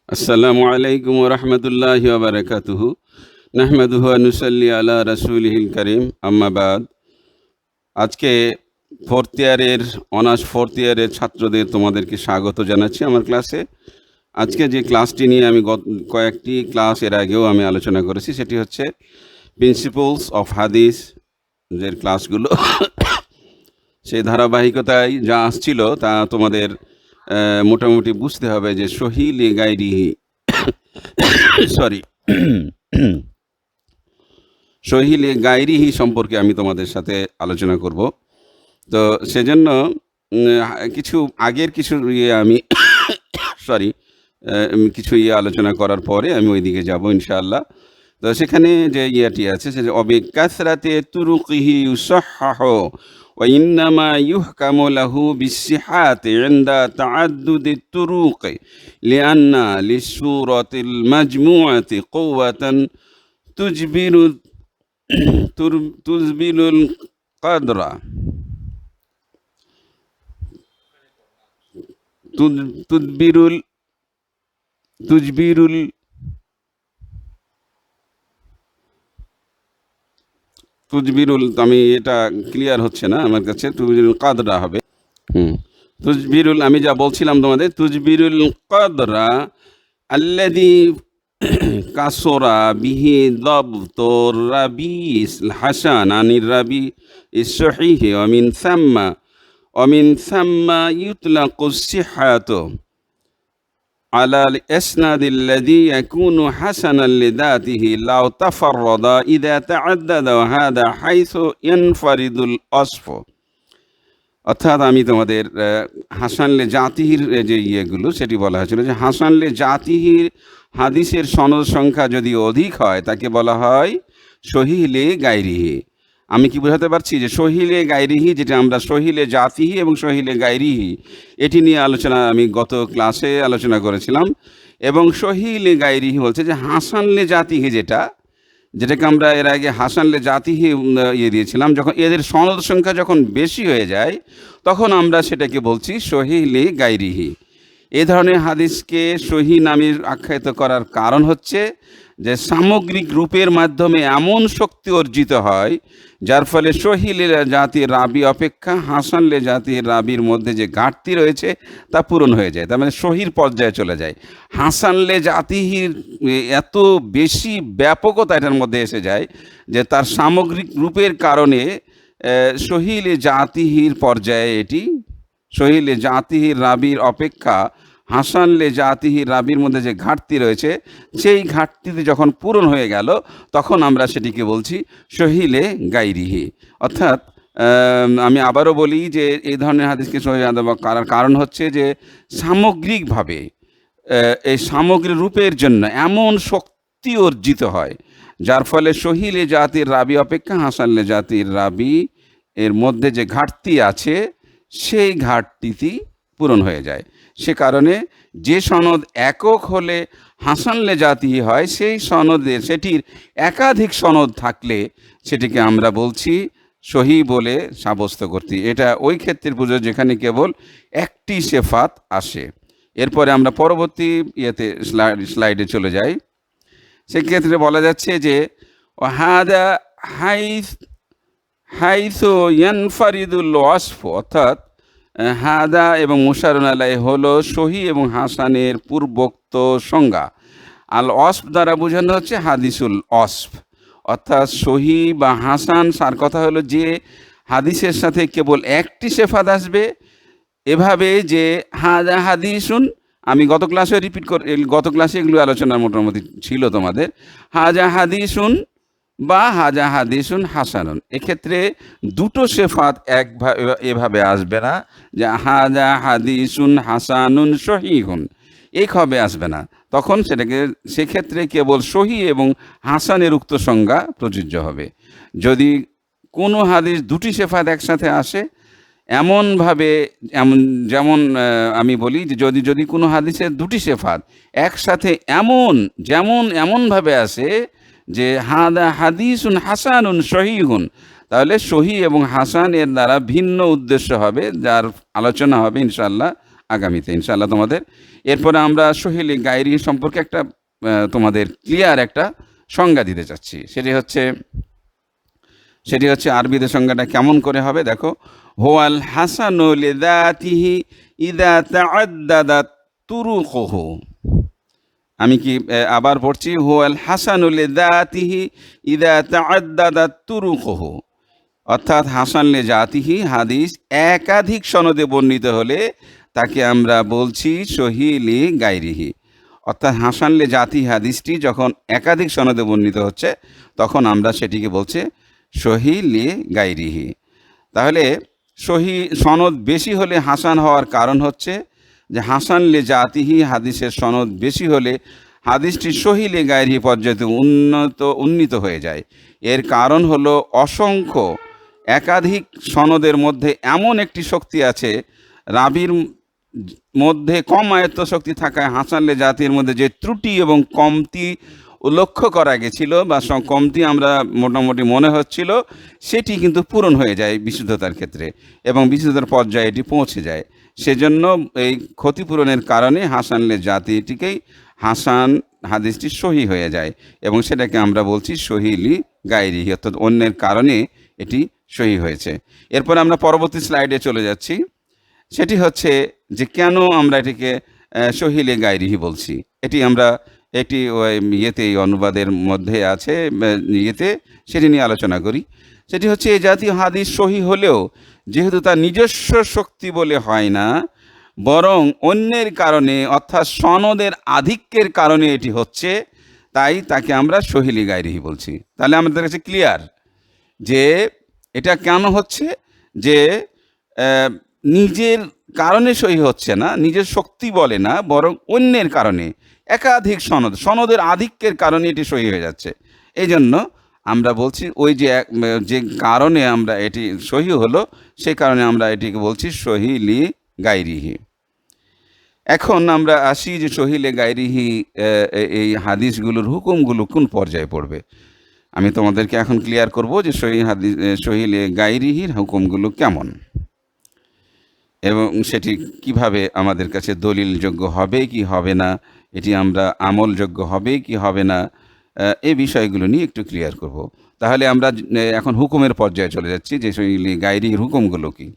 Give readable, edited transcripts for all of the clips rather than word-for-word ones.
আসসালামু আলাইকুম ওরহমতুল্লাহি ওবরাকাতুহু নাহমাদুহু ওয়া নুসাল্লি আলা রাসূলিহিল কারীম আম্মা বাদ। আজকে অনার্স ফোর্থ ইয়ারের ছাত্রদের তোমাদেরকে স্বাগত জানাচ্ছি আমার ক্লাসে। আজকে যে ক্লাসটি নিয়ে আমি কয়েকটি ক্লাস এর আগেও আমি আলোচনা করেছি, সেটি হচ্ছে প্রিন্সিপলস অফ হাদিস যে ক্লাসগুলো সেই ধারাবাহিকতায় যা আসছিল তা তোমাদের মোটামুটি বুঝতে হবে যে সহিহ লি গায়রিহি সরি সহিহ লি গায়রিহি সম্পর্কে আমি তোমাদের সাথে আলোচনা করব। তো সেজন্য কিছু আগের কিছু আমি সরি কিছু আলোচনা করার পরে আমি ওইদিকে যাব ইনশাআল্লাহ। তো সেখানে যে ইয়েটি আছে সে অবি কাসরাতে তুরুকিহি ইউসাহহু ওয়া ইন্নামা ইউহকামু লাহু বিসসিহাতি ইনদা তাআদ্দুদি তুরুক লিআন্না লিসসূরাতিল মাজমুআতি কুওয়াতান তুজবিরু তুজবিলুল কাদরা তুজবিরুল তুজবিরুল তুজবিরুল আমি এটা ক্লিয়ার হচ্ছে না আমার কাছে, তুজবিরুল কাদরা হবে। তুজবিরুল আমি যা বলছিলাম তোমাদের, তুজবিরুল কাদরা আল্লাযী কাসরা বিহি দাবতুর রাবিস হাসান আনির রাবি ইস-সহিহ ومن ثم يطلق الصحة على الإسناد الذي يكون حسنا لذاته لو تفرد إذا تعدد، وهذا حيث ينفرد الوصف। অর্থাৎ আমি তোমাদের হাসানলে জাতিহির যে ইয়েগুলো সেটি বলা হয়েছিল যে হাসানলে জাতিহির হাদিসের সনদ সংখ্যা যদি অধিক হয় তাকে বলা হয় সহিহ লে গায়রিহি। আমি কি বোঝাতে পারছি যে সহিহ লে গায়রিহি, যেটা আমরা সহিহ লে জাতিহি এবং সহিহ লে গায়রিহি এটি নিয়ে আমি গত ক্লাসে আলোচনা করেছিলাম। এবং সহিহ লে গায়রিহি বলছে যে হাসান লে জাতিহি যেটাকে আমরা এর আগে হাসান লে জাতিহি দিয়েছিলাম, যখন এদের সনদ সংখ্যা যখন বেশি হয়ে যায় তখন আমরা সেটাকে বলছি সহিহ লে গায়রিহি। এ ধরনের হাদিসকে সহিহ নামে আখ্যায়িত করার কারণ হচ্ছে যে সামগ্রিক রূপের মাধ্যমে এমন শক্তি অর্জিত হয় যার ফলে সহিহ লে জাতির রাবি অপেক্ষা হাসান লে জাতির রাবির মধ্যে যে ঘাটতি রয়েছে তা পূরণ হয়ে যায়, তার মানে সহির পর্যায়ে চলে যায়। হাসান লে জাতিহির এত বেশি ব্যাপকতা এটার মধ্যে এসে যায় যে তার সামগ্রিক রূপের কারণে সহিহ লে জাতিহির পর্যায়ে এটি সহিহ লে জাতিহির রাবির অপেক্ষা হাসান লে জাতিহির রাবির মধ্যে যে ঘাটতি রয়েছে সেই ঘাটতিতে যখন পূরণ হয়ে গেল তখন আমরা সেটিকে বলছি সহিহ লে গায়রিহি। অর্থাৎ আমি আবারও বলি যে এই ধরনের হাদিসকে সহিহ করার কারণ হচ্ছে যে সামগ্রিকভাবে এই সামগ্রিক রূপের জন্য এমন শক্তি অর্জিত হয় যার ফলে সহিহ লে জাতির রাবি অপেক্ষা হাসান লে জাতির রাবি এর মধ্যে যে ঘাটতি আছে সেই ঘাটতিটি পূরণ হয়ে যায়। সে কারণে যে সনদ একক হলে হাসান লে জাতিহি হয়, সেই সেটির একাধিক সনদ থাকলে সেটিকে আমরা বলছি সহিহ বলে সাব্যস্ত করতে। এটা ওই ক্ষেত্রে প্রযোজ্য যেখানে কেবল একটি সিফাত আসে। এরপরে আমরা পরবর্তী স্লাইডে চলে যাই। সেক্ষেত্রে বলা যাচ্ছে যে হাদা হাইসু ইয়ানফারিদুল ওয়াসফ, অর্থাৎ হাদা এবং মুশারুন আলাইহি হলো সহিহ এবং হাসানের পূর্বোক্ত সংজ্ঞা। আল ওয়াসফ দ্বারা বোঝানো হচ্ছে হাদিসুল ওয়াসফ, অর্থাৎ সহিহ বা হাসান সার কথা হলো যে হাদিসের সাথে কেবল একটি সিফাত আসবে। এভাবে যে হাদা হাদিসুন, আমি গত ক্লাসে এগুলো আলোচনার মোটামুটি ছিল তোমাদের, হাজা হাদিসুন বা হাজা হাদিসুন হাসানুন, এক্ষেত্রে দুটো সিফাত এভাবে আসবে না যে হাজা হাদিসুন হাসানুন সহিহুন, এইভাবে আসবে না। তখন সেক্ষেত্রে কেবল সহিহ এবং হাসানের উক্ত সংজ্ঞা প্রযোজ্য হবে। যদি কোনো হাদিস দুটি সিফাত একসাথে আসে এমনভাবে, যেমন আমি বলি যে যদি কোনো হাদিসের দুটি সিফাত একসাথে এমনভাবে আসে যে হাদা হাদিসুন হাসানুন সহিহুন, তাহলে সহিহ এবং হাসান এর দ্বারা ভিন্ন উদ্দেশ্য হবে, যার আলোচনা হবে ইনশাআল্লাহ আগামীতে ইনশাআল্লাহ তোমাদের। এরপরে আমরা সহিলি গায়রি সম্পর্কে একটা তোমাদের ক্লিয়ার একটা সংজ্ঞা দিতে চাচ্ছি। সেটি হচ্ছে আরবিতে সংজ্ঞাটা কেমন করে হবে দেখো। হুয়াল হাসানু লিযাতিহি ইযা তাআদ্দাদাত তুরুকুহু। আমি কি আবার পড়ছি, হুয়াল হাসানু লিযাতিহি ইযা তাআদ্দাদাত তুরুকুহু, অর্থাৎ হাসান লিযাতিহি হাদিস একাধিক সনদে বর্ণিত হলে তাকে আমরা বলছি সহিলি গায়রিহি। অর্থাৎ হাসান লিযাতিহি হাদিসটি যখন একাধিক সনদে বর্ণিত হচ্ছে তখন আমরা সেটিকে বলছি সহিলি গায়রিহি। তাহলে সনদ বেশি হলে হাসান হওয়ার কারণ হচ্ছে যে হাসান লিযাতিহি হাদিসের সনদ বেশি হলে হাদিসটি সহিলি গায়রিহি পর্যায়ে উন্নীত হয়ে যায়। এর কারণ হলো অসংখ্য একাধিক সনদের মধ্যে এমন একটি শক্তি আছে, রাবির মধ্যে কম আয়ত্ত শক্তি থাকায় হাসান লিযাতিহির মধ্যে যে ত্রুটি এবং কমতি লক্ষ্য করা গেছিল বা কমতি আমরা মোটামুটি মনে হচ্ছিল, সেটি কিন্তু পূরণ হয়ে যায় বিশুদ্ধতার ক্ষেত্রে এবং বিশুদ্ধতার পর্যায়ে এটি পৌঁছে যায়। সেজন্য এই ক্ষতিপূরণের কারণে হাসান লিযাতিহিটিকেই হাসান হাদিসটি সহি হয়ে যায় এবং সেটাকে আমরা বলছি সহিলি গায়রিহি, অর্থাৎ অন্যের কারণে এটি সহি হয়েছে। এরপর আমরা পরবর্তী স্লাইডে চলে যাচ্ছি। সেটি হচ্ছে যে কেন আমরা এটিকে সহিলি গায়রিহি বলছি। এটি আমরা একটি এই অনুবাদের মধ্যে আছে সেটি নিয়ে আলোচনা করি। সেটি হচ্ছে এই জাতীয় হাদিস সহি হলেও যেহেতু তার নিজস্ব শক্তি বলে হয় না, বরং অন্যের কারণে অর্থাৎ সনদের আধিক্যের কারণে এটি হচ্ছে, তাই তাকে আমরা সহিলি গায়রিহি বলছি। তাহলে আমাদের কাছে ক্লিয়ার যে এটা কেন হচ্ছে, যে নিজের কারণে সহি হচ্ছে না, নিজের শক্তি বলে না, বরং অন্যের কারণে একাধিক সনদের আধিক্যের কারণে এটি সহি হয়ে যাচ্ছে। এই জন্য আমরা বলছি ওই যে কারণে আমরা এটি সহি হলো সেই কারণে আমরা এটিকে বলছি সহিলি গায়রিহি। এখন আমরা আসি যে সহিলি গায়রিহি এই হাদিসগুলোর হুকুমগুলো কোন পর্যায়ে পড়বে। আমি তোমাদেরকে এখন ক্লিয়ার করব যে সহিলি গায়রিহির হুকুমগুলো কেমন এবং সেটি কিভাবে আমাদের কাছে দলিলযোগ্য হবে কি হবে না, এটি আমরা আমলযোগ্য হবে কি হবে না, এই বিষয়গুলো নিয়ে একটু ক্লিয়ার করব। তাহলে আমরা এখন হুকুমের পর্যায়ে চলে যাচ্ছি যে সহিলি গায়রিহির হুকুমগুলো কি।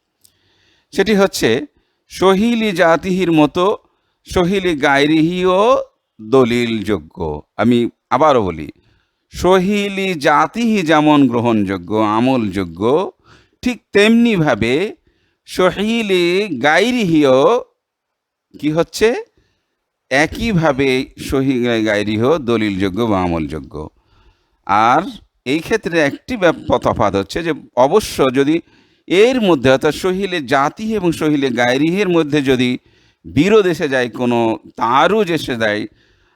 সেটি হচ্ছে সহিলি জাতিহির মতো সহিলি গায়রিহিও দলিলযোগ্য। আমি আবারও বলি, সহিলি জাতিহি যেমন গ্রহণযোগ্য আমলযোগ্য, ঠিক তেমনিভাবে সহিলি গায়রিহিও কি হচ্ছে একইভাবে সহিলি গায়রিহিও দলিলযোগ্য বা আমলযোগ্য। আর এই ক্ষেত্রে একটি তফাৎ হচ্ছে যে অবশ্য যদি এর মধ্যে অর্থাৎ সহিলি জাতিহি এবং সহিলি গায়রিহির মধ্যে যদি বিরোধ এসে যায়, কোনো তারুজ এসে যায়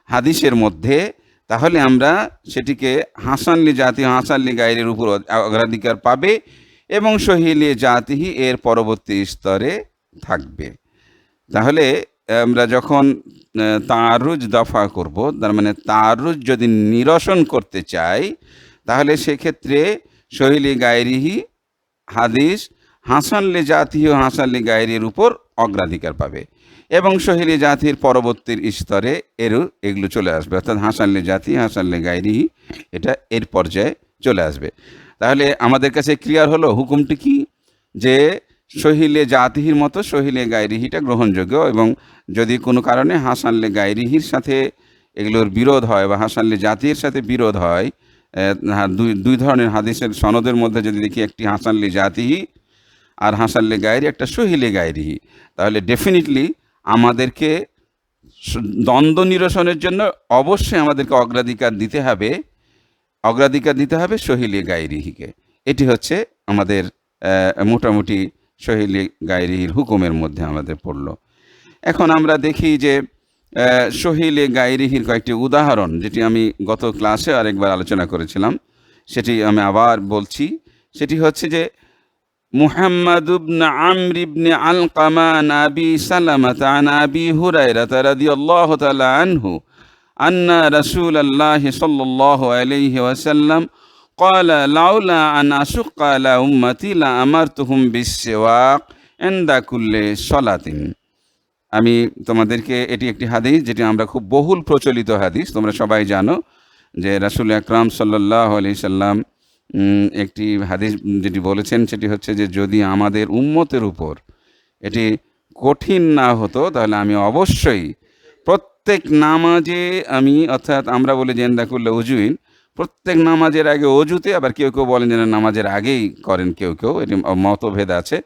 হাদিসের মধ্যে, তাহলে আমরা সেটিকে হাসান লিযাতিহি হাসান লিগায়রির উপর অগ্রাধিকার পাবে এবং সহিলি জাতিহি এর পরবর্তী স্তরে থাকবে। তাহলে আমরা যখন তারুজ দফা করব, তার মানে তারুজ যদি নিরসন করতে চাই, তাহলে সেক্ষেত্রে সহিলি গায়রিহি হাদিস হাসান লিযাতিহি ও হাসান লিগায়রির উপর অগ্রাধিকার পাবে এবং সহিলি জাতির পরবর্তীর স্তরে এগুলো চলে আসবে, অর্থাৎ হাসান লিযাতিহি হাসান লিগায়রিহি এটা এর পর্যায়ে চলে আসবে। তাহলে আমাদের কাছে ক্লিয়ার হলো হুকুমটি কি, যে সহিলি জাতিহির মতো সহিলি গায়রিহিটা গ্রহণযোগ্য এবং যদি কোনো কারণে হাসান লিগায়রিহির সাথে এগুলোর বিরোধ হয় বা হাসান লিযাতিহির সাথে বিরোধ হয়, দুই ধরনের হাদিসের সনদের মধ্যে যদি দেখি একটি হাসান লিযাতিহি আর হাসান লিগায়রি একটা সহিলি গায়রিহি, তাহলে ডেফিনেটলি আমাদেরকে দ্বন্দ্ব নিরসনের জন্য অবশ্যই আমাদেরকে অগ্রাধিকার দিতে হবে সহিলি গায়রিহিকে। এটি হচ্ছে আমাদের মোটামুটি সহিলি গায়রিহির হুকুমের মধ্যে আমাদের পড়ল। এখন আমরা দেখি যে সহিলি গায়রিহির কয়েকটি উদাহরণ, যেটি আমি গত ক্লাসে আরেকবার আলোচনা করেছিলাম, সেটি আমি আবার বলছি। সেটি হচ্ছে যে মুহাম্মদ ইবনে আমর ইবনে আলকামা আন আবি সালামাহ আন আবি হুরায়রা রাদিয়াল্লাহু তাআলা আনহু আন্না রাসূলুল্লাহ সাল্লাল্লাহু আলাইহি ওয়াসাল্লাম قال لولا أن أشق على أمتي لأمرتهم بالسواك عند كل صلاة। আমি তোমাদেরকে এটি একটি হাদিস যেটি আমরা খুব বহুল প্রচলিত হাদিস, তোমরা সবাই জানো যে রাসূল আকরাম সাল্লাল্লাহু আলাইহি সাল্লাম একটি হাদিস যেটি বলেছেন সেটি হচ্ছে যে যদি আমাদের উম্মতের উপর এটি কঠিন না হতো তাহলে আমি অবশ্যই প্রত্যেক নামাজে আমি, অর্থাৎ আমরা বলি যে এন্দাকুল্লা উজুইন, প্রত্যেক নামাজের আগে অজুতে, আবার কেউ কেউ বলেন যে নামাজের আগেই করেন, কেউ কেউ, এটি মতভেদ আছে।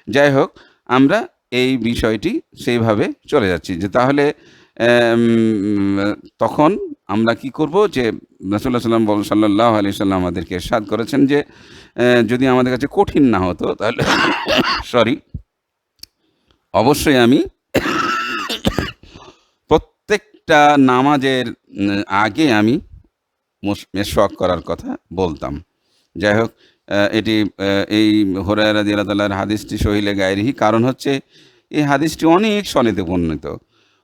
যাই হোক, আমরা এই বিষয়টি সেইভাবে চলে যাচ্ছি যে তাহলে তখন আমরা কি করব, যে রাসূলুল্লাহ সাল্লাল্লাহু আলাইহি সাল্লাম আমাদেরকে ইরশাদ করেছেন যে যদি আমাদের কাছে কঠিন না হতো তাহলে সরি, অবশ্যই আমি প্রত্যেকটা নামাজের আগে আমি মেশওয়াক করার কথা বলতাম। যাই হোক, এটি এই হুরায়রা রাদিয়াল্লাহু তাআলার হাদিসটি সহিহে গায়রিহি, কারণ হচ্ছে এই হাদিসটি অনেক সনদে বর্ণিত।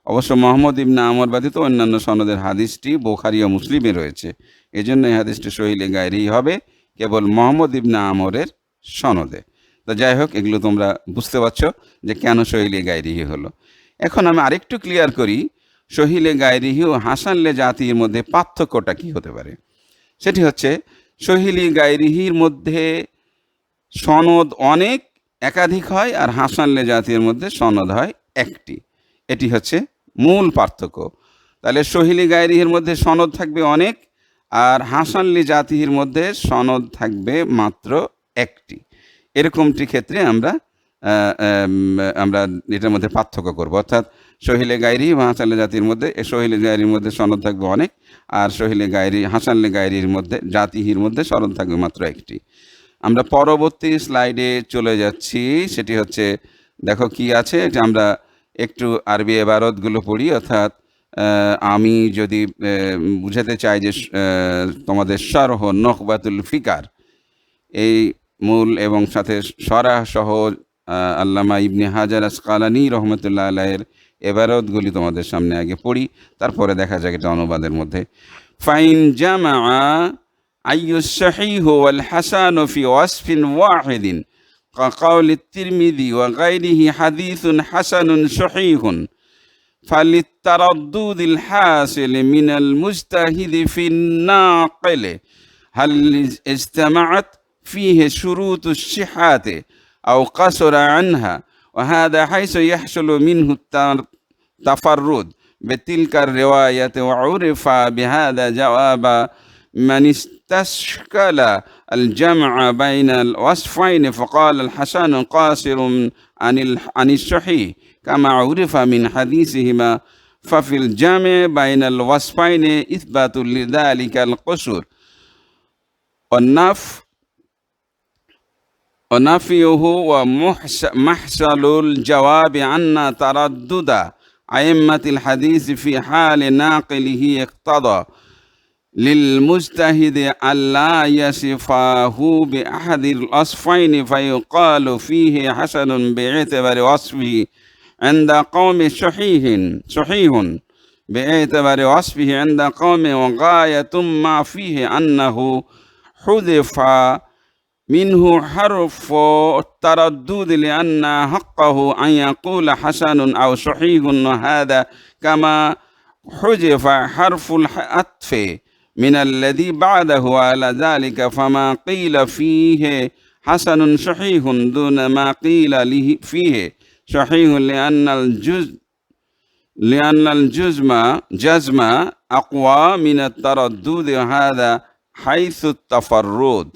অবশ্য মুহাম্মদ ইবনে আমর ব্যতীত অন্যান্য সনদের হাদিসটি বুখারী ও মুসলিমে রয়েছে, এজন্য এই হাদিসটি সহিহে গায়রিহি হবে কেবল মুহাম্মদ ইবনে আমরের সনদে। তো যাই হোক, এগুলো তোমরা বুঝতে পারছো যে কেন সহিহে গায়রিহি হলো। এখন আমি আরেকটু ক্লিয়ার করি, সহিহে গায়রিহি ও হাসান লে জাতির মধ্যে পার্থক্যটা কি হতে পারে। সেটি হচ্ছে সহিহে গায়রিহির মধ্যে সনদ অনেক একাধিক হয়, আর হাসান লে জাতির মধ্যে সনদ হয় একটি। এটি হচ্ছে মূল পার্থক্য। তাহলে সহিহে গায়রিহির মধ্যে সনদ থাকবে অনেক, আর হাসান লি জাতির মধ্যে সনদ থাকবে মাত্র একটি। এরকমটি ক্ষেত্রে আমরা এটার মধ্যে পার্থক্য করব, অর্থাৎ সহিহে গায়রিহি বা হাসান লে জাতির মধ্যে সহিহে গায়রির মধ্যে সনদ থাকবে অনেক, আর সহিহে গায়রি হাসান লে গায়রির মধ্যে জাতিহির মধ্যে সনদ থাকবে মাত্র একটি। আমরা পরবর্তী স্লাইডে চলে যাচ্ছি, সেটি হচ্ছে দেখো কি আছে, এটা আমরা একটু আরবি ইবারতগুলো পড়ি, অর্থাৎ আমি যদি বুঝাতে চাই যে তোমাদের শরহ নুখবাতুল ফিকার এই মূল এবং সাথে শরাহ সহ আল্লামা ইবনে হাজার আসকালানী রহমতুল্লাহ আলাইয়ের ইবারতগুলি তোমাদের সামনে আগে পড়ি, তারপরে দেখা যাক এটা অনুবাদের মধ্যে। ফাইন জামা আইয়ু সহিহ ওয়াল হাসান ফি ওয়াসফিন ওয়াহিদিন كقول الترمذي وغيره حديث حسن صحيح فللتردد الحاصل من المجتهد في الناقل هل اجتمعت فيه شروط الصحة أو قصر عنها، وهذا حيث يحصل منه التفرد بتلك الرواية، وعرف بهذا جواب من استشكل الجمع بين الوصفين فقال الحسن قاصر عن الصحيح كما عرف من حديثهما، ففي الجمع بين الوصفين إثبات لذلك القصور ونفيه ومحصل الجواب أن تردد أئمة الحديث في حال ناقله اقتضى للمجتهد ألا يصفه بأحد الوصفين فيقال فيه حسن باعتبار وصفه عند قوم صحيح باعتبار وصفه عند قوم، وغاية ما فيه أنه حذف منه حرف التردد لأن حقه أن يقول حسن أو صحيح، وهذا كما حذف حرف العطف من الذي بعده على ذلك، فما قيل فيه حسن صحيح دون ما قيل فيه صحيح لأن الجزم أقوى من التردد، وهذا حيث التفرد।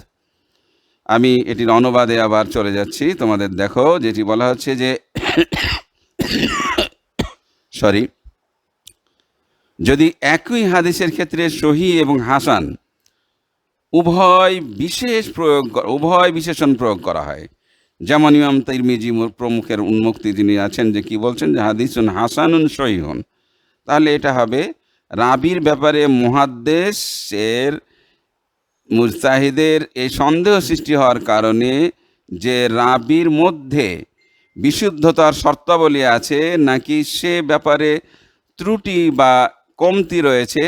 আমি এটির অনুবাদে আবার চলে যাচ্ছি, তোমাদের দেখো যেটি বলা হচ্ছে যে যদি একই হাদিসের ক্ষেত্রে সহিহ এবং হাসান উভয় বিশেষণ প্রয়োগ করা হয়, যেমন ইমাম তিরমিজি প্রমুখের উন্মুক্তি যিনি আছেন যে কি বলছেন যে হাদিসুন হাসানুন সহিহুন, তাহলে এটা হবে রাবির ব্যাপারে মুহাদ্দিসের মুজতাহিদের এই সন্দেহ সৃষ্টি হওয়ার কারণে যে রাবির মধ্যে বিশুদ্ধতার শর্তাবলী আছে নাকি সে ব্যাপারে ত্রুটি বা কমতি রয়েছে,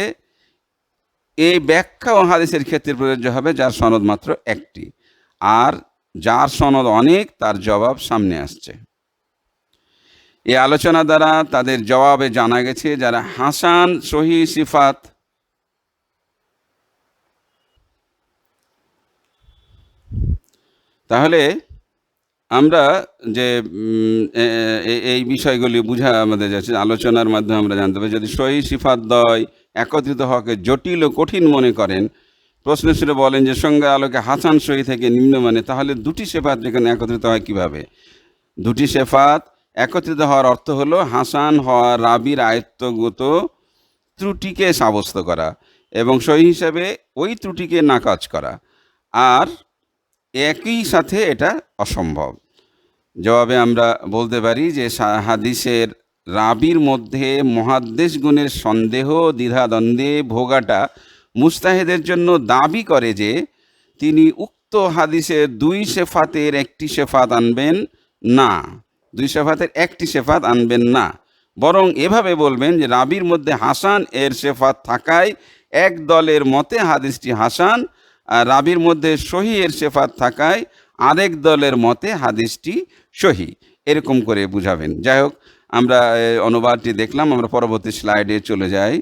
এই ব্যাখ্যা ও হাদিসের ক্ষেত্রে প্রযোজ্য হবে যার সনদ মাত্র একটি, আর যার সনদ অনেক তার জবাব সামনে আসছে। এই আলোচনা দ্বারা তাদের জবাবে জানা গেছে যারা হাসান সহি সিফাত তাহলে আমরা যে এই বিষয়গুলি বোঝা আমাদের যাচ্ছে আলোচনার মাধ্যমে আমরা জানতে পারি। যদি সহি সিফাত দ্বয় একত্রিত হওয়াকে জটিল ও কঠিন মনে করেন, প্রশ্ন ছিল বলেন যে সঙ্গে আলোকে হাসান সহি থেকে নিম্নমানে, তাহলে দুটি সিফাত যেখানে একত্রিত হয় কিভাবে? দুটি সিফাত একত্রিত হওয়ার অর্থ হলো হাসান হওয়া রাবির আয়ত্তগত ত্রুটিকে সাব্যস্ত করা এবং সহি হিসাবে ওই ত্রুটিকে নাকচ করা, আর একই সাথে এটা অসম্ভব। জবাবে আমরা বলতে পারি যে হাদিসের রাবির মধ্যে মুহাদ্দিস গুণের সন্দেহ দ্বিধাদ্বন্দ্বে ভোগাটা মুস্তাহিদের জন্য দাবি করে যে তিনি উক্ত হাদিসের দুই সেফাতের একটি সেফাত আনবেন না, দুই সেফাতের একটি সেফাত আনবেন না, বরং এভাবে বলবেন যে রাবির মধ্যে হাসান এর সেফাত থাকায় এক দলের মতে হাদিসটি হাসান, আর রাবির মধ্যে সহি এর সেফাত থাকায় আরেক দলের মতে হাদিসটি সহি, এরকম করে বুঝাবেন। যাই হোক, আমরা অনুবাদটি দেখলাম। আমরা পরবর্তী স্লাইডে চলে যাই।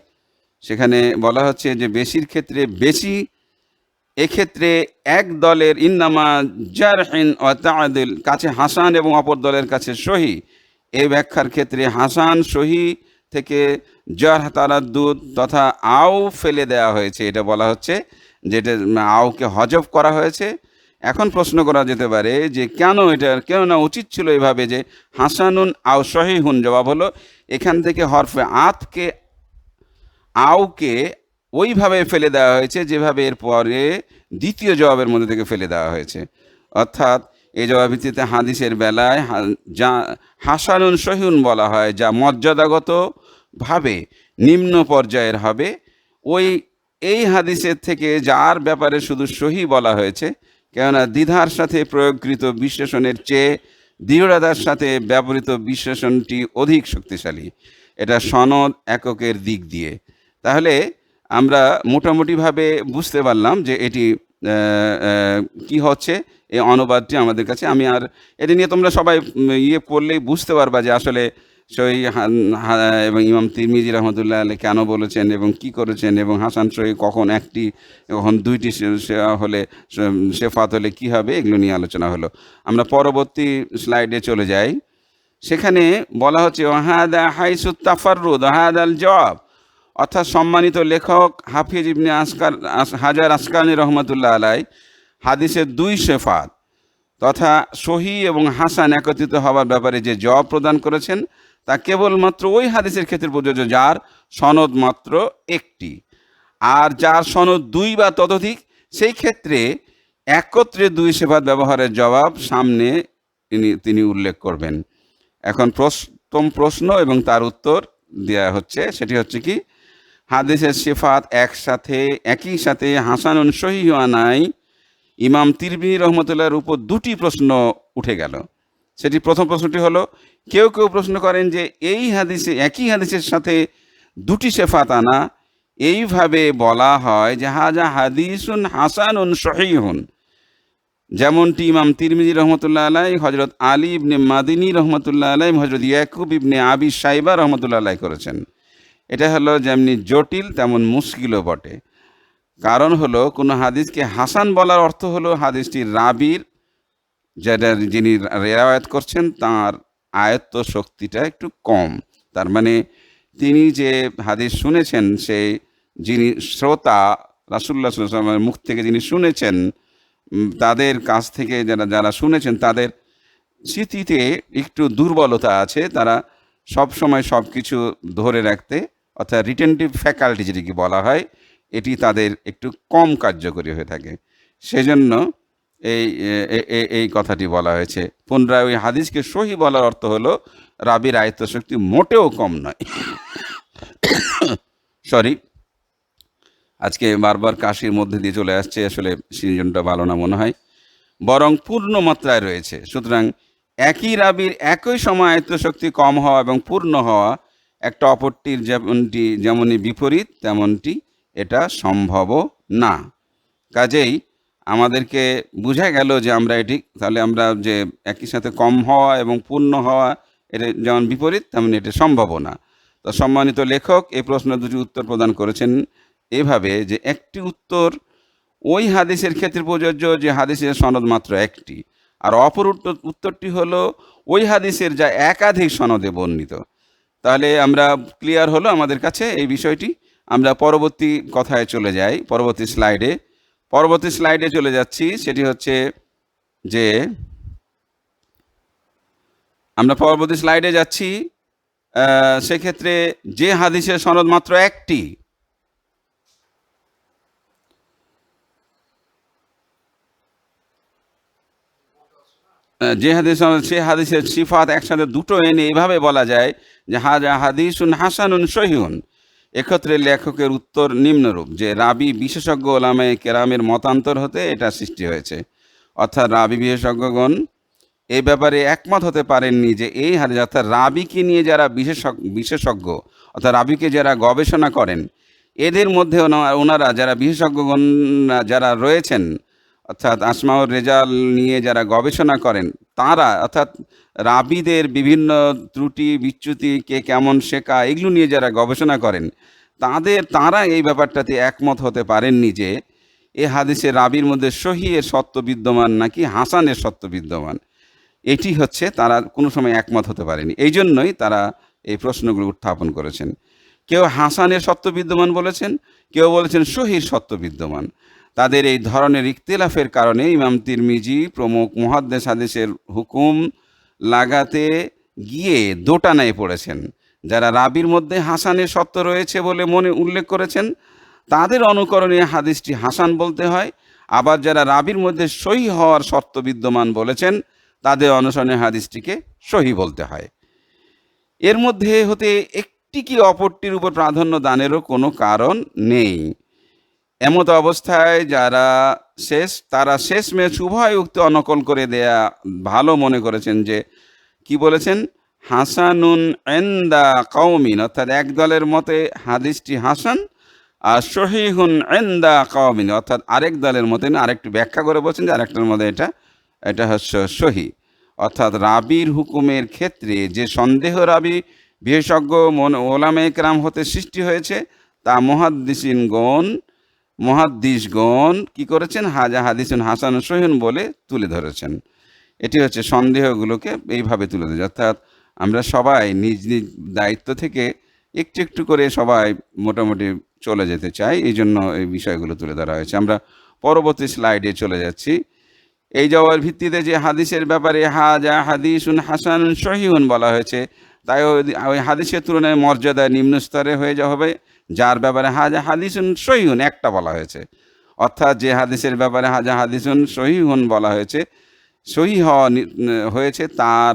সেখানে বলা হচ্ছে যে বেশির ক্ষেত্রে বেশি, এক্ষেত্রে এক দলের ইন্নামা জারহিন ও তাআদিল কাছে হাসান এবং অপর দলের কাছে সহি, এই ব্যাখ্যার ক্ষেত্রে হাসান সহি থেকে জারহ তারাদ্দুদ তথা আও ফেলে দেওয়া হয়েছে, এটা বলা হচ্ছে যেটা আওকে হজব করা হয়েছে। এখন প্রশ্ন করা যেতে পারে যে কেন না উচিত ছিল এভাবে যে হাসানুন আও সহিহুন। জবাব হলো এখান থেকে হরফে আতকে আওকে ওইভাবে ফেলে দেওয়া হয়েছে যেভাবে এর পরে দ্বিতীয় জবাবের মধ্যে থেকে ফেলে দেওয়া হয়েছে। অর্থাৎ এই জবাব ভিত্তিতে হাদিসের বেলায় যা হাসানুন সহিহুন বলা হয়, যা মর্যাদাগতভাবে নিম্ন পর্যায়ের হবে, এই হাদিসের থেকে যার ব্যাপারে শুধু সহি বলা হয়েছে, কেননা দ্বিধার সাথে প্রয়োগকৃত বিশ্লেষণের চেয়ে দৃঢ়তার সাথে ব্যবহৃত বিশ্লেষণটি অধিক শক্তিশালী, এটা সনদ এককের দিক দিয়ে। তাহলে আমরা মোটামুটিভাবে বুঝতে পারলাম যে এটি কি হচ্ছে, এই অনুবাদটি আমাদের কাছে। আমি আর এটা নিয়ে তোমরা সবাই করলেই বুঝতে পারবা যে আসলে সহি এবং ইমাম তিরমিজি রহমতুল্লাহ আলাইহি কেন বলেছেন এবং কি করেছেন, এবং হাসান সহি কখন একটি কখন দুইটি হলে শেফাত হলে কী হবে, এগুলো নিয়ে আলোচনা হলো। আমরা পরবর্তী স্লাইডে চলে যাই। সেখানে বলা হচ্ছে ওয়াহাদা হাইসুত তাফাররুদ ওয়াহাদাল জবাব, অর্থাৎ সম্মানিত লেখক হাফিজ ইবনে হাজার আসকানি রহমতুল্লাহ আলাইহি হাদিসের দুই শেফাত তথা সহি এবং হাসান একত্রিত হওয়ার ব্যাপারে যে জবাব প্রদান করেছেন তা কেবলমাত্র ওই হাদিসের ক্ষেত্রে প্রযোজ্য যার সনদ মাত্র একটি, আর যার সনদ দুই বা ততোধিক সেই ক্ষেত্রে একত্রে দুই শেফাত ব্যবহারের জবাব সামনে তিনি উল্লেখ করবেন। এখন প্রথম প্রশ্ন এবং তার উত্তর দেওয়া হচ্ছে, সেটি হচ্ছে কি, হাদিসের শেফাত একই সাথে হাসানুন সহি আনায় ইমাম তিরমিজি রহমতুল্লাহর উপর দুটি প্রশ্ন উঠে গেল। সেটি প্রথম প্রশ্নটি হলো, কেউ প্রশ্ন করেন যে একই হাদিসের সাথে দুটি শেফাত আনা এইভাবে বলা হয় যে হাজা হাদিসুন হাসানুন সহিহুন, যেমনটি ইমাম তিরমিজি রহমতুল্লাহ আলাইহি, হজরত আলী ইবনে মাদিনী রহমতুল্লাহ আলাইহি, হজরত ইয়াকুব ইবনে আবি সাইবা রহমতুল্লাহ আলাইহি করেছেন। এটা হলো যেমনি জটিল তেমন মুশকিলও বটে। কারণ হলো কোনো হাদিসকে হাসান বলার অর্থ হলো হাদিসটির রাবির, যিনি রেওয়ায়াত করছেন তার আয়ত্ত শক্তিটা একটু কম। তার মানে তিনি যে হাদিস শুনেছেন, যিনি শ্রোতা রাসূলুল্লাহ সাল্লাল্লাহু আলাইহি ওয়াসাল্লামের মুখ থেকে যিনি শুনেছেন, তাদের কাছ থেকে যারা শুনেছেন তাদের স্মৃতিতে একটু দুর্বলতা আছে, তারা সব সময় সব কিছু ধরে রাখতে, অর্থাৎ রিটেনটিভ ফ্যাকাল্টি যেটিকে বলা হয়, এটি তাদের একটু কম কার্যকরী হয়ে থাকে। সেজন্য এই কথাটি বলা হয়েছে। পুনরায় ওই হাদিসকে সহি বলার অর্থ হলো রাবির আয়ত্ত শক্তি মোটেও কম নয়। সরি, আজকে বারবার কাশির মধ্যে দিয়ে চলে আসছে, আসলে সিজনটা ভালো না মনে হয়, বরং পূর্ণ মাত্রায় রয়েছে। সুতরাং একই রাবির একই সময় আয়ত্ত শক্তি কম হওয়া এবং পূর্ণ হওয়া একটা অপরটির যেমনই বিপরীত তেমনটি এটা সম্ভবও না। কাজেই আমাদেরকে বোঝা গেল যে তাহলে আমরা যে একই সাথে কম হওয়া এবং পূর্ণ হওয়া এটা যেমন বিপরীত তেমন এটা সম্ভবও না। তো সম্মানিত লেখক এই প্রশ্ন দুটি উত্তর প্রদান করেছেন এভাবে যে একটি উত্তর ওই হাদিসের ক্ষেত্রে প্রযোজ্য যে হাদিসের সনদ মাত্র একটি, আর অপর উত্তরটি হলো ওই হাদিসের যা একাধিক সনদে বর্ণিত। তাহলে আমরা ক্লিয়ার হলো আমাদের কাছে এই বিষয়টি। আমরা পরবর্তী কথায় চলে যাই, পরবর্তী স্লাইডে চলে যাচ্ছি। সেটি হচ্ছে যে আমরা পরবর্তী স্লাইডে যাচ্ছি, সেক্ষেত্রে যে হাদিসের সনদ মাত্র একটি, যে হাদিস সে হাদিসের সিফাত একসাথে দুটো এনে এইভাবে বলা যায় যে হাজা হাদিসুন হাসানুন সহিহুন। এক্ষেত্রে লেখকের উত্তর নিম্নরূপ যে রাবি বিশেষজ্ঞ ওলামায়ে কেরামের মতান্তর হতে এটা সৃষ্টি হয়েছে। অর্থাৎ রাবি বিশেষজ্ঞগণ এই ব্যাপারে একমত হতে পারেননি যে এই হাদিস, অর্থাৎ রাবিকে নিয়ে যারা বিশেষজ্ঞ অর্থাৎ রাবিকে যারা গবেষণা করেন, এদের মধ্যে ওনারা যারা বিশেষজ্ঞগণ যারা রয়েছেন, অর্থাৎ আসমাউর রেজাল নিয়ে যারা গবেষণা করেন, তারা অর্থাৎ রাবিদের বিভিন্ন ত্রুটি বিচ্যুতি কে কেমন শেখা এগুলো নিয়ে যারা গবেষণা করেন, তারা এই ব্যাপারটাতে একমত হতে পারেননি যে এ হাদিসে রাবির মধ্যে সহিহের সত্য বিদ্যমান নাকি হাসানের সত্য বিদ্যমান। এটি হচ্ছে তারা কোনো সময় একমত হতে পারেনি। এই জন্যই তারা এই প্রশ্নগুলো উত্থাপন করেছেন। কেউ হাসানের সত্য বিদ্যমান বলেছেন, কেউ বলেছেন সহির সত্য বিদ্যমান। তাদের এই ধরনের ইখতিলাফের কারণে ইমাম তিরমিজি প্রমুখ মুহাদ্দিস হাদিসের হুকুম লাগাতে গিয়ে দোটানায় পড়েছেন। যারা রাবির মধ্যে হাসানের সত্য রয়েছে বলে উল্লেখ করেছেন, তাদের অনুকরণে হাদিসটি হাসান বলতে হয়। আবার যারা রাবির মধ্যে সহি হওয়ার সত্য বিদ্যমান বলেছেন, তাদের অনুসরণে হাদিসটিকে সহি বলতে হয়। এর মধ্যে হতে একটি কি অপরটির উপর প্রাধান্য দানেরও কোনো কারণ নেই। এমত অবস্থায় তারা শেষমেশ উভয় উক্তি অনকল করে দেয়া ভালো মনে করেছেন যে কি বলেছেন, হাসানুন ইনদা কওমিন, অর্থাৎ এক দলের মতে হাদিসটি হাসান, আর সহিহুন ইনদা কওমিন অর্থাৎ আরেক দলের মতে আরেকটু ব্যাখ্যা করে বলছেন যে আরেকটার মধ্যে এটা হচ্ছে সহি। অর্থাৎ রাবির হুকুমের ক্ষেত্রে যে সন্দেহ রাবি বিশেষজ্ঞ ওলামায়ে কেরাম হতে সৃষ্টি হয়েছে, তা মুহাদ্দিসগণ কি করেছেন, হাজা হাদিসুন হাসান সহিহুন বলে তুলে ধরেছেন। এটি হচ্ছে সন্দেহগুলোকে এইভাবে তুলে ধরেছে। অর্থাৎ আমরা সবাই নিজ নিজ দায়িত্ব থেকে একটু একটু করে সবাই মোটামুটি চলে যেতে চাই, এই জন্য এই বিষয়গুলো তুলে ধরা হয়েছে। আমরা পরবর্তী স্লাইডে চলে যাচ্ছি। এই যাওয়ার ভিত্তিতে যে হাদিসের ব্যাপারে হাজা হাদিসুন হাসানুন সহিহুন বলা হয়েছে, তাই ওই হাদিসের তুলনায় মর্যাদা নিম্ন স্তরে হয়ে হবে, যার ব্যাপারে হাজা হাদিসুন সহিহুন একটা বলা হয়েছে। অর্থাৎ যে হাদিসের ব্যাপারে হাজা হাদিসুন সহিহুন বলা হয়েছে, সহি হয়েছে তার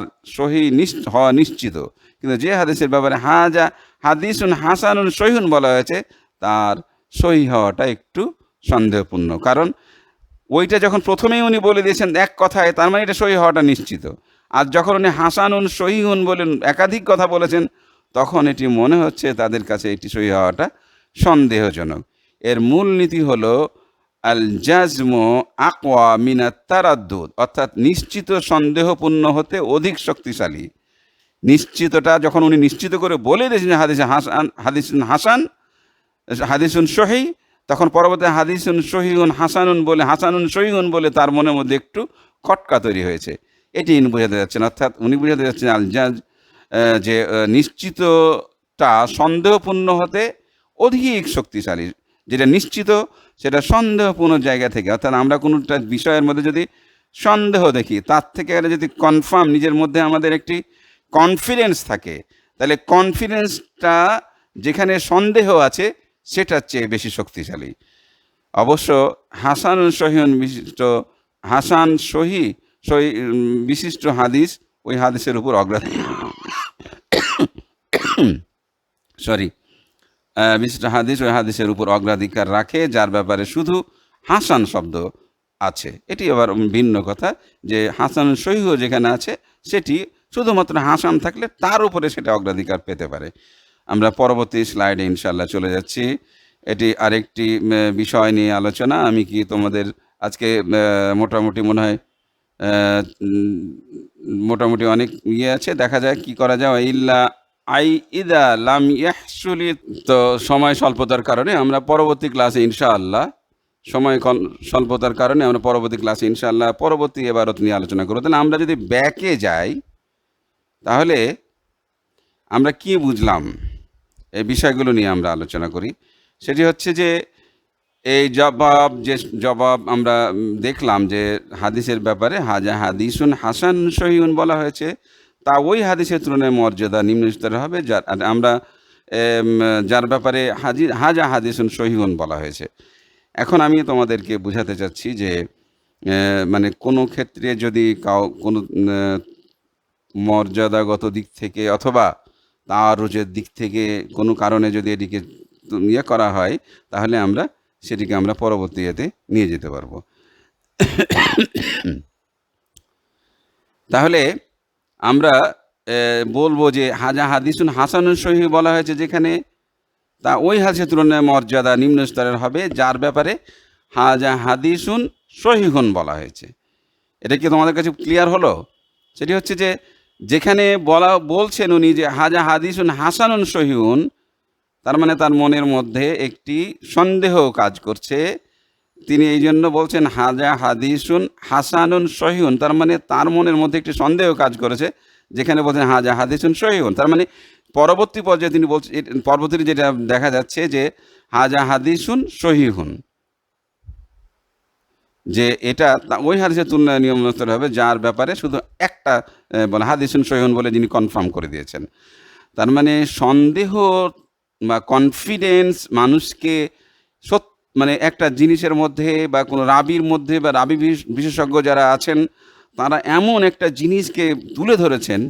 হওয়া নিশ্চিত। কিন্তু যে হাদিসের ব্যাপারে হাজা হাদিসুন হাসানুন সহিহুন বলা হয়েছে, তার সহি হওয়াটা একটু সন্দেহপূর্ণ। কারণ ওইটা যখন প্রথমেই উনি বলে দিয়েছেন এক কথায়, তার মানে এটা সহি হওয়াটা নিশ্চিত। আর যখন উনি হাসানুন সহিহুন বলেন একাধিক কথা বলেছেন, তখন এটি মনে হচ্ছে তাদের কাছে এটি সহি হওয়াটা সন্দেহজনক। এর মূল নীতি হলো আল জাজমু আকওয়া মিনাত তারাদ্দুদ, অর্থাৎ নিশ্চিত সন্দেহপূর্ণ হতে অধিক শক্তিশালী। নিশ্চিতটা যখন উনি নিশ্চিত করে বলে দিয়েছেন হাদিসুন হাসান হাদিসুন সহি, তখন পরবর্তী হাদিসুন সহিহুন হাসানুন সহিহুন বলে তার মনের মধ্যে একটু খটকা তৈরি হয়েছে। এটি বোঝাতে যাচ্ছেন। অর্থাৎ উনি বোঝাতে যাচ্ছেন আল জাজ যে নিশ্চিতটা সন্দেহপূর্ণ হতে অধিক শক্তিশালী। যেটা নিশ্চিত সেটা সন্দেহপূর্ণ জায়গা থেকে, অর্থাৎ আমরা কোনোটা বিষয়ের মধ্যে যদি সন্দেহ দেখি, তার থেকে যদি কনফার্ম নিজের মধ্যে আমাদের একটি কনফিডেন্স থাকে, তাহলে কনফিডেন্সটা যেখানে সন্দেহ আছে সেটার চেয়ে বেশি শক্তিশালী। অবশ্য হাসানুন সহিহুন হাসান সহি বিশিষ্ট হাদিস ওই হাদিসের উপর বিশিষ্ট হাদিস ওই হাদিসের উপর অগ্রাধিকার রাখে, যার ব্যাপারে শুধু হাসান শব্দ আছে। এটি আবার ভিন্ন কথা যে হাসান সহিহ যেখানে আছে সেটি শুধুমাত্র হাসান থাকলে তার উপরে সেটা অগ্রাধিকার পেতে পারে। আমরা পরবর্তী স্লাইডে ইনশাল্লাহ চলে যাচ্ছি। এটি আরেকটি বিষয় নিয়ে আলোচনা। আমি কি তোমাদের আজকে মোটামুটি মনে হয় মোটামুটি অনেক ইয়ে আছে, দেখা যায় কি করা যায়। ইল্লা আই ইদা লাম ইয়াহসুলি। তো সময় স্বল্পতার কারণে আমরা পরবর্তী ক্লাসে ইনশাআল্লাহ স্বল্পতার কারণে আমরা পরবর্তী ক্লাসে ইনশাআল্লাহ পরবর্তী এবারত নিয়ে আলোচনা করব। তাহলে আমরা যদি ব্যাকে যাই তাহলে আমরা কি বুঝলাম, এই বিষয়গুলো নিয়ে আমরা আলোচনা করি। সেটি হচ্ছে যে এই জবাব আমরা দেখলাম যে হাদিসের ব্যাপারে হাজা হাদিসুন হাসান সহিহুন বলা হয়েছে, তা ওই হাদিসের তুলনায় মর্যাদা নিম্ন স্তরের হবে যার ব্যাপারে হাজা হাদিসুন সহিহুন বলা হয়েছে। এখন আমি তোমাদেরকে বোঝাতে চাচ্ছি যে মানে কোনো ক্ষেত্রে যদি কোনো মর্যাদাগত দিক থেকে অথবা তারুজের দিক থেকে কোনো কারণে যদি এটিকে ইয়ে করা হয়, তাহলে সেটিকে আমরা পরবর্তী ইয়েতে নিয়ে যেতে পারবো। তাহলে আমরা বলবো যে হাজা হাদিসুন হাসানুন সহিহ বলা হয়েছে যেখানে, তা ওই হাদিসের তুলনায় মর্যাদা নিম্ন স্তরের হবে যার ব্যাপারে হাজা হাদিসুন সহিহুন বলা হয়েছে। এটা কি তোমাদের কাছে ক্লিয়ার হলো? সেটি হচ্ছে যে যেখানে বলছেন উনি যে হাজা হাদিসুন হাসানুন সহিহুন, তার মানে তার মনের মধ্যে একটি সন্দেহ কাজ করছে। তিনি এই জন্য বলছেন হাজা হাদিসুন হাসানুন সহিহুন, তার মানে তার মনের মধ্যে একটি সন্দেহ কাজ করেছে। যেখানে বলছেন হাজা হাদিসুন সহিহুন, তার মানে পরবর্তী পর্যায়ে তিনি বলছেন, পরবর্তী যেটা দেখা যাচ্ছে যে হাজা হাদিসুন সহিহুন, যে এটা ওই হাদিসের তুলনায় নিয়ম অনুসারে হবে যার ব্যাপারে শুধু একটা বলে হাদিসুন সহিহুন বলে যিনি কনফার্ম করে দিয়েছেন। তার মানে সন্দেহ বা কনফিডেন্স মানুষকে মানে একটা জিনিসের মধ্যে বা কোনো রাবির মধ্যে বা রাবি বিশেষজ্ঞ যারা আছেন তারা এমন একটা জিনিসকে তুলে ধরেছেন,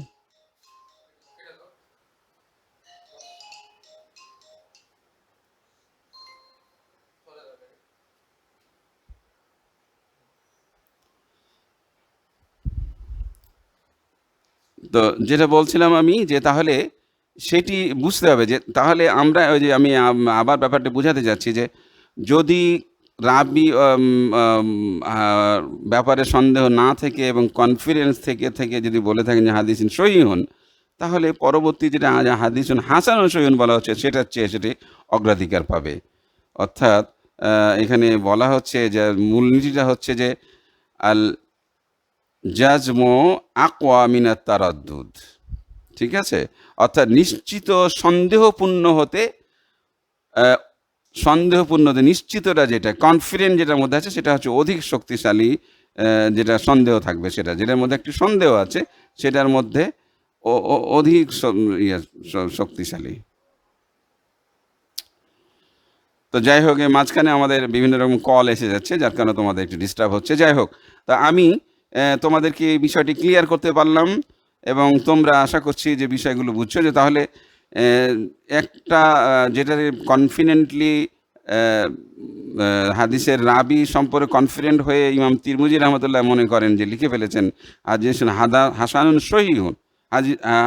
তো যেটা বলছিলাম আমি যে তাহলে সেটি বুঝতে হবে যে তাহলে আমরা ওই যে আমি আবার ব্যাপারটা বোঝাতে যাচ্ছি যে যদি রাবি ব্যাপারে সন্দেহ না থেকে এবং কনফিডেন্স থেকে থেকে যদি বলে থাকেন যে হাদিসুন সহিহুন, তাহলে পরবর্তী যেটা হাদিসুন হাসানুন সহিহুন বলা হচ্ছে সেটার চেয়ে সেটি অগ্রাধিকার পাবে। অর্থাৎ এখানে বলা হচ্ছে যে মূলনীতিটা হচ্ছে যে আল জাজমো আকওয়া মিনাত তারাদ্দুদ, ঠিক আছে? অর্থাৎ নিশ্চিত সন্দেহপূর্ণ হতে নিশ্চিতটা যেটা কনফিডেন্ট যেটার মধ্যে আছে সেটা হচ্ছে অধিক শক্তিশালী। যেটা সন্দেহ থাকবে সেটা যেটার মধ্যে একটি সন্দেহ আছে সেটার মধ্যে অধিক শক্তিশালী। তো যাই হোক, মাঝখানে আমাদের বিভিন্ন রকম কল এসে যাচ্ছে যার কারণে তোমাদের একটু ডিস্টার্ব হচ্ছে। যাই হোক, তা আমি তোমাদেরকে এই বিষয়টি ক্লিয়ার করতে পারলাম এবং তোমরা আশা করছি যে বিষয়গুলো বুঝছো। যে তাহলে একটা যেটা কনফিডেন্টলি হাদিসের রাবি সম্পর্কে কনফিডেন্ট হয়ে ইমাম তিরমিজি রহমতুল্লাহ মনে করেন যে লিখে ফেলেছেন হাদিসুন হাসানুন সহিহুন,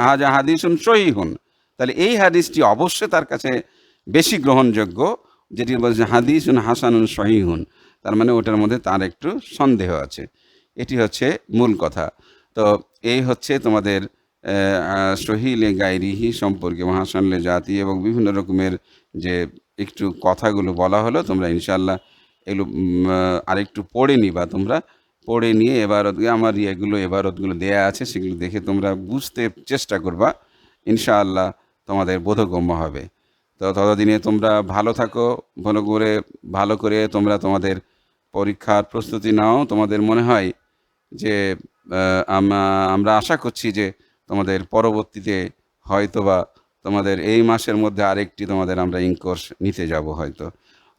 হাজা হাদিসুন সহিহুন, তাহলে এই হাদিসটি অবশ্যই তার কাছে বেশি গ্রহণযোগ্য, যেটি বলছে হাদিসুন হাসানুন সহিহুন, তার মানে ওটার মধ্যে তার একটু সন্দেহ আছে। এটি হচ্ছে মূল কথা। তো এই হচ্ছে তোমাদের সহিলে গায়রিহি সম্পর্কে হাসানলে জাতি এবং বিভিন্ন রকমের যে একটু কথাগুলো বলা হলো, তোমরা ইনশাআল্লাহ এগুলো আরেকটু পড়ে নিবা। তোমরা পড়ে নিয়ে আমার এবারতগুলো দেয়া আছে, সেগুলো দেখে তোমরা বুঝতে চেষ্টা করবা, ইনশাআল্লাহ তোমাদের বোধগম্য হবে। তো ততদিনে তোমরা ভালো থাকো, ভালো করে তোমরা তোমাদের পরীক্ষার প্রস্তুতি নাও। তোমাদের মনে হয় যে আমরা আশা করছি যে তোমাদের পরবর্তীতে হয়তোবা তোমাদের এই মাসের মধ্যে আরেকটি তোমাদের আমরা কোর্স নিতে যাব হয়তো।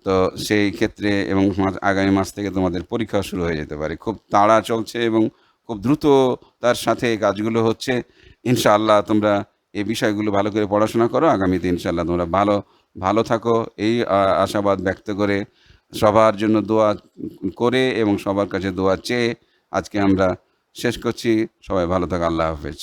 তো সেই ক্ষেত্রে এবং আগামী মাস থেকে তোমাদের পরীক্ষা শুরু হয়ে যেতে পারে। খুব তাড়া চলছে এবং খুব দ্রুত তার সাথে কাজগুলো হচ্ছে। ইনশাআল্লাহ তোমরা এই বিষয়গুলো ভালো করে পড়াশোনা করো, আগামীতে ইনশাআল্লাহ তোমরা ভালো থাকো এই আশাবাদ ব্যক্ত করে, সবার জন্য দোয়া করে এবং সবার কাছে দোয়া চেয়ে আজকে আমরা শেষ করছি। সবাই ভালো থাকো। আল্লাহ হাফেজ।